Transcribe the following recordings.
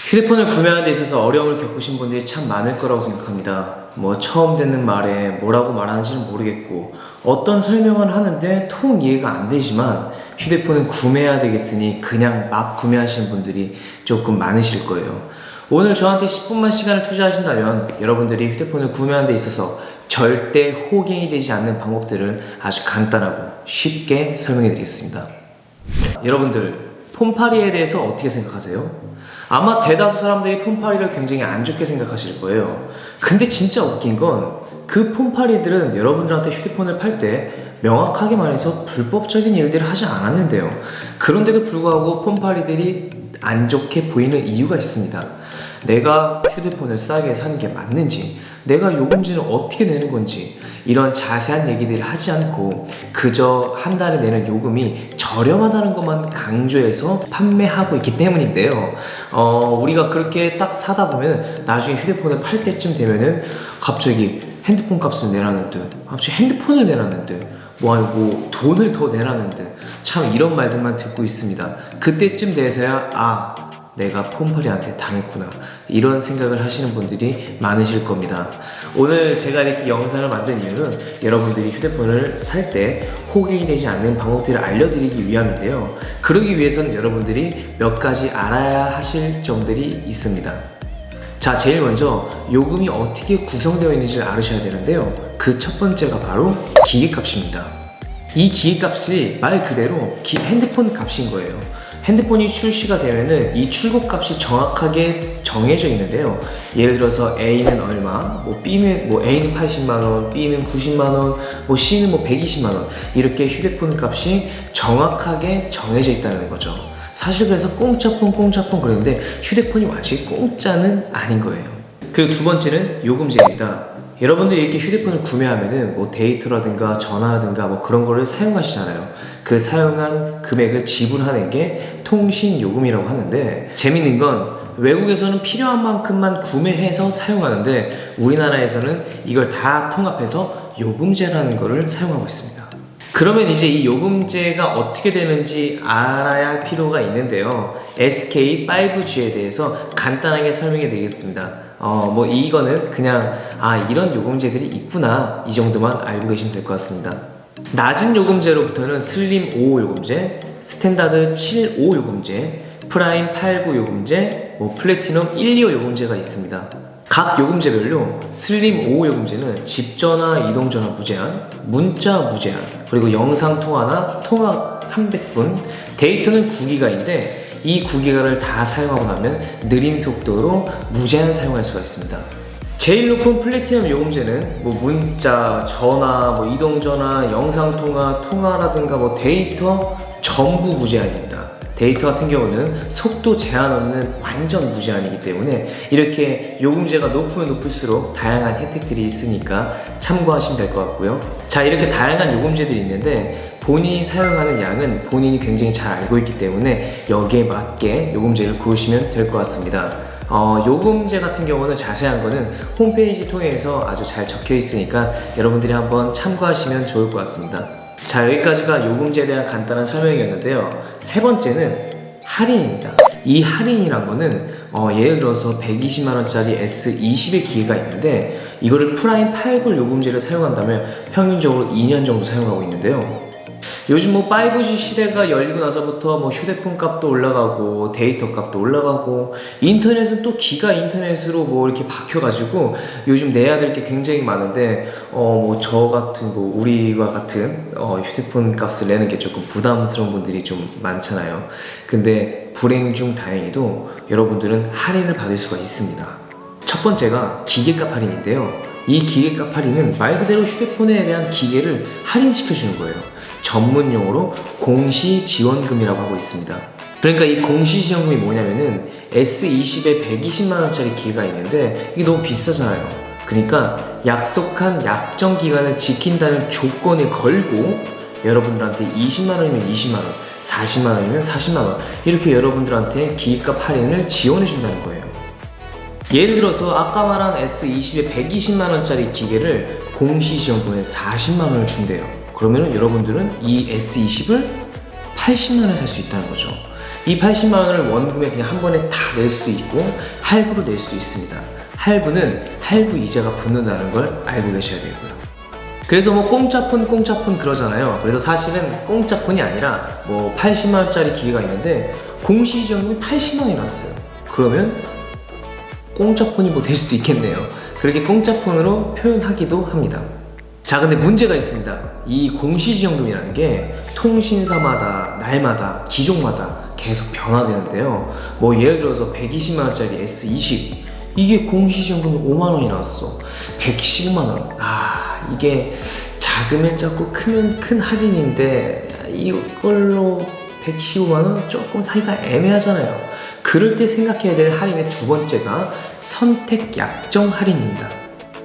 휴대폰을 구매하는 데 있어서 어려움을 겪으신 분들이 참 많을 거라고 생각합니다. 처음 듣는 말에 뭐라고 말하는지는 모르겠고 어떤 설명을 하는데 통 이해가 안 되지만 휴대폰은 구매해야 되겠으니 그냥 막 구매하시는 분들이 조금 많으실 거예요. 오늘 저한테 10분만 시간을 투자하신다면 여러분들이 휴대폰을 구매하는 데 있어서 절대 호갱이 되지 않는 방법들을 아주 간단하고 쉽게 설명해 드리겠습니다. 여러분들, 폰파리에 대해서 어떻게 생각하세요? 아마 대다수 사람들이 폰파리를 굉장히 안 좋게 생각하실 거예요. 근데 진짜 웃긴 건 그 폰파리들은 여러분들한테 휴대폰을 팔 때 명확하게 말해서 불법적인 일들을 하지 않았는데요. 그런데도 불구하고 폰파리들이 안 좋게 보이는 이유가 있습니다. 내가 휴대폰을 싸게 사는 게 맞는지, 내가 요금제는 어떻게 내는 건지 이런 자세한 얘기들을 하지 않고 그저 한 달에 내는 요금이 저렴하다는 것만 강조해서 판매하고 있기 때문인데요. 우리가 그렇게 딱 사다 보면 나중에 휴대폰을 팔 때쯤 되면은 갑자기 핸드폰 값을 내라는 듯, 갑자기 핸드폰을 내라는 듯, 돈을 더 내라는 듯, 참 이런 말들만 듣고 있습니다. 그때쯤 돼서야 내가 폰파리한테 당했구나, 이런 생각을 하시는 분들이 많으실 겁니다. 오늘 제가 이렇게 영상을 만든 이유는 여러분들이 휴대폰을 살 때 호갱이 되지 않는 방법들을 알려드리기 위함인데요. 그러기 위해서는 여러분들이 몇 가지 알아야 하실 점들이 있습니다. 자, 제일 먼저 요금이 어떻게 구성되어 있는지를 알으셔야 되는데요. 그 첫 번째가 바로 기계값입니다. 이 기계값이 말 그대로 핸드폰 값인 거예요. 핸드폰이 출시가 되면은 이 출고값이 정확하게 정해져 있는데요. 예를 들어서 A는 얼마, A는 80만원, B는 90만원, C는 120만원, 이렇게 휴대폰 값이 정확하게 정해져 있다는 거죠. 사실 그래서 공짜폰 그랬는데 휴대폰이 완전히 공짜는 아닌 거예요. 그리고 두 번째는 요금제입니다. 여러분들이 이렇게 휴대폰을 구매하면은 데이터라든가 전화라든가 그런 거를 사용하시잖아요. 그 사용한 금액을 지불하는 게 통신요금이라고 하는데, 재밌는 건 외국에서는 필요한 만큼만 구매해서 사용하는데 우리나라에서는 이걸 다 통합해서 요금제라는 거를 사용하고 있습니다. 그러면 이제 이 요금제가 어떻게 되는지 알아야 할 필요가 있는데요. SK 5G에 대해서 간단하게 설명해 드리겠습니다. 이거는 그냥 이런 요금제들이 있구나, 이 정도만 알고 계시면 될 것 같습니다. 낮은 요금제로부터는 슬림 5 요금제, 스탠다드 7, 5 요금제, 프라임 8, 9 요금제, 플래티넘 1, 2호 요금제가 있습니다. 각 요금제별로 슬림 5 요금제는 집전화, 이동전화 무제한, 문자 무제한, 그리고 영상통화나 통화 300분, 데이터는 9기가인데 이 9기가를 다 사용하고 나면 느린 속도로 무제한 사용할 수가 있습니다. 제일 높은 플래티넘 요금제는 문자, 전화, 이동전화, 영상통화, 통화라든가 데이터 전부 무제한입니다. 데이터 같은 경우는 속도 제한 없는 완전 무제한이기 때문에 이렇게 요금제가 높으면 높을수록 다양한 혜택들이 있으니까 참고하시면 될 것 같고요. 자, 이렇게 다양한 요금제들이 있는데 본인이 사용하는 양은 본인이 굉장히 잘 알고 있기 때문에 여기에 맞게 요금제를 고르시면 될 것 같습니다. 요금제 같은 경우는 자세한 거는 홈페이지 통해서 아주 잘 적혀 있으니까 여러분들이 한번 참고하시면 좋을 것 같습니다. 자, 여기까지가 요금제에 대한 간단한 설명이었는데요. 세 번째는 할인입니다. 이 할인이란 거는 예를 들어서 120만원짜리 S20의 기계가 있는데 이거를 프라임 8, 9 요금제를 사용한다면 평균적으로 2년 정도 사용하고 있는데요. 요즘 5G 시대가 열리고 나서부터 휴대폰 값도 올라가고 데이터 값도 올라가고 인터넷은 또 기가 인터넷으로 이렇게 박혀가지고 요즘 내야 될 게 굉장히 많은데 저 같은 우리와 같은 휴대폰 값을 내는 게 조금 부담스러운 분들이 좀 많잖아요. 근데 불행 중 다행히도 여러분들은 할인을 받을 수가 있습니다. 첫 번째가 기계값 할인인데요. 이 기계값 할인은 말 그대로 휴대폰에 대한 기계를 할인시켜주는 거예요. 전문 용어로 공시지원금이라고 하고 있습니다. 그러니까 이 공시지원금이 뭐냐면은 S20에 120만원짜리 기계가 있는데 이게 너무 비싸잖아요. 그러니까 약속한 약정 기간을 지킨다는 조건을 걸고 여러분들한테 20만원이면 20만원, 40만원이면 40만원 이렇게 여러분들한테 기계값 할인을 지원해 준다는 거예요. 예를 들어서 아까 말한 S20에 120만원짜리 기계를 공시지원금에 40만원을 준대요. 그러면은 여러분들은 이 S20을 80만원에 살 수 있다는 거죠. 이 80만 원을 원금에 그냥 한 번에 다 낼 수도 있고 할부로 낼 수도 있습니다. 할부는 할부 이자가 붙는다는 걸 알고 계셔야 되고요. 그래서 뭐 공짜폰 그러잖아요. 그래서 사실은 공짜폰이 아니라 뭐 80만 원짜리 기계가 있는데 공시지원금이 80만 원이 나왔어요. 그러면 공짜폰이 뭐 될 수도 있겠네요. 그렇게 공짜폰으로 표현하기도 합니다. 자, 근데 문제가 있습니다. 이 공시지원금이라는 게 통신사마다, 날마다, 기종마다 계속 변화되는데요. 뭐 예를 들어서 120만 원짜리 S20 이게 공시지원금이 5만 원이 나왔어. 115만 원. 이게 작으면 작고 크면 큰 할인인데 이걸로 115만 원 조금 사기가 애매하잖아요. 그럴 때 생각해야 될 할인의 두 번째가 선택 약정 할인입니다.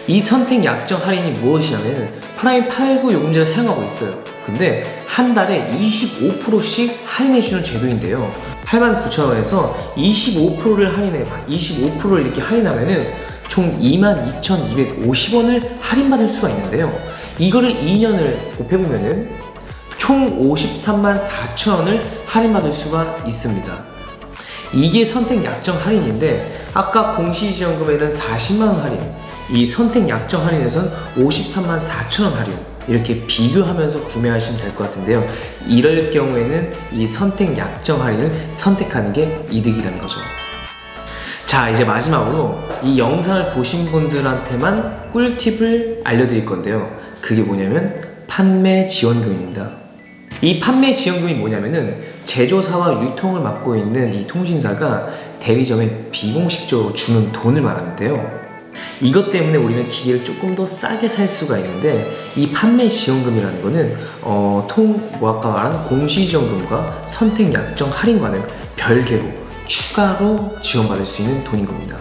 이 선택 약정 할인이 무엇이냐면 프라임 89 요금제를 사용하고 있어요. 근데 한 달에 25%씩 할인해주는 제도인데요. 89,000원에서 25%를 이렇게 할인하면은 총 22,250원을 할인받을 수가 있는데요. 이거를 2년을 곱해보면은 총 534,000원을 할인받을 수가 있습니다. 이게 선택 약정 할인인데 아까 공시지원금에는 40만원 할인, 이 선택 약정 할인에선 534,000원 할인, 이렇게 비교하면서 구매하시면 될 것 같은데요. 이럴 경우에는 이 선택 약정 할인을 선택하는 게 이득이라는 거죠. 자, 이제 마지막으로 이 영상을 보신 분들한테만 꿀팁을 알려드릴 건데요. 그게 뭐냐면 판매 지원금입니다. 이 판매 지원금이 뭐냐면은 제조사와 유통을 맡고 있는 이 통신사가 대리점에 비공식적으로 주는 돈을 말하는데요. 이것 때문에 우리는 기계를 조금 더 싸게 살 수가 있는데 이 판매 지원금이라는 거는 아까 말한 공시지원금과 선택 약정 할인과는 별개로 추가로 지원받을 수 있는 돈인 겁니다.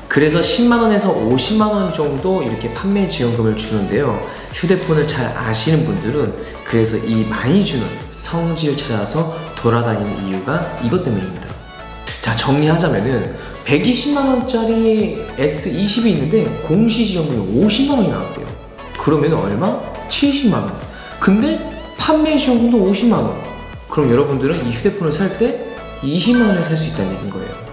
그래서 10만원에서 50만원 정도 이렇게 판매 지원금을 주는데요. 휴대폰을 잘 아시는 분들은 그래서 이 많이 주는 성지를 찾아서 돌아다니는 이유가 이것 때문입니다. 자, 정리하자면은 120만원짜리 S20이 있는데 공시지원금이 50만원이 나왔대요. 그러면 얼마? 70만원. 근데 판매 지원금도 50만원. 그럼 여러분들은 이 휴대폰을 살 때 20만원에 살 수 있다는 얘기인 거예요.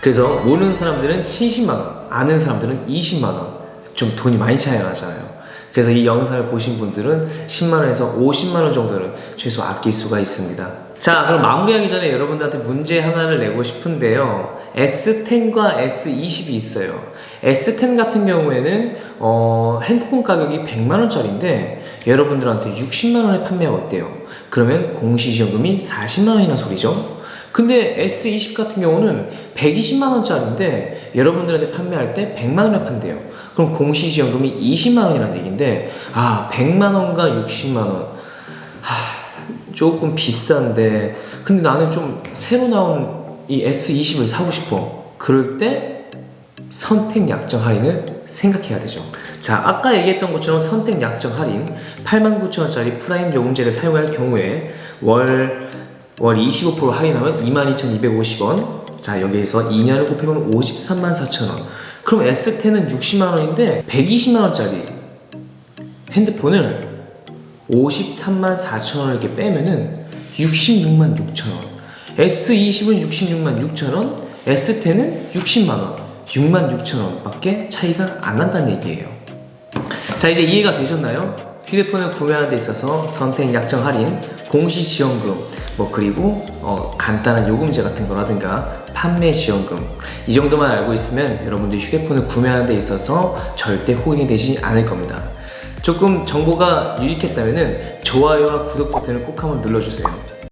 그래서 모르는 사람들은 70만원, 아는 사람들은 20만원. 좀 돈이 많이 차이가 나잖아요. 그래서 이 영상을 보신 분들은 10만원에서 50만원 정도를 최소 아낄 수가 있습니다. 자, 그럼 마무리하기 전에 여러분들한테 문제 하나를 내고 싶은데요. S10과 S20이 있어요. S10 같은 경우에는 핸드폰 가격이 100만원짜리인데 여러분들한테 60만원에 판매하고 있대요. 그러면 공시지원금이 40만원이나 소리죠. 근데 S20 같은 경우는 120만원짜리인데 여러분들한테 판매할 때 100만원에 판대요. 그럼 공시지원금이 20만원이라는 얘기인데 100만원과 60만원 조금 비싼데 근데 나는 좀 새로 나온 이 S20을 사고 싶어. 그럴 때 선택 약정 할인을 생각해야 되죠. 자, 아까 얘기했던 것처럼 선택 약정 할인 89,000원짜리 프라임 요금제를 사용할 경우에 월 25% 할인하면 22,250원. 자, 여기에서 2년을 곱해보면 534,000원. 그럼 S10은 60만원인데 120만원짜리 핸드폰을 534,000원을 이렇게 빼면은 666,000원. S20은 666,000원, S10은 60만원, 66,000원 밖에 차이가 안 난다는 얘기예요. 자, 이제 이해가 되셨나요? 휴대폰을 구매하는 데 있어서 선택 약정 할인, 공시지원금, 그리고 간단한 요금제 같은 거라든가 판매 지원금, 이 정도만 알고 있으면 여러분들이 휴대폰을 구매하는 데 있어서 절대 호갱이 되지 않을 겁니다. 조금 정보가 유익했다면 좋아요와 구독 버튼을 꼭 한번 눌러주세요.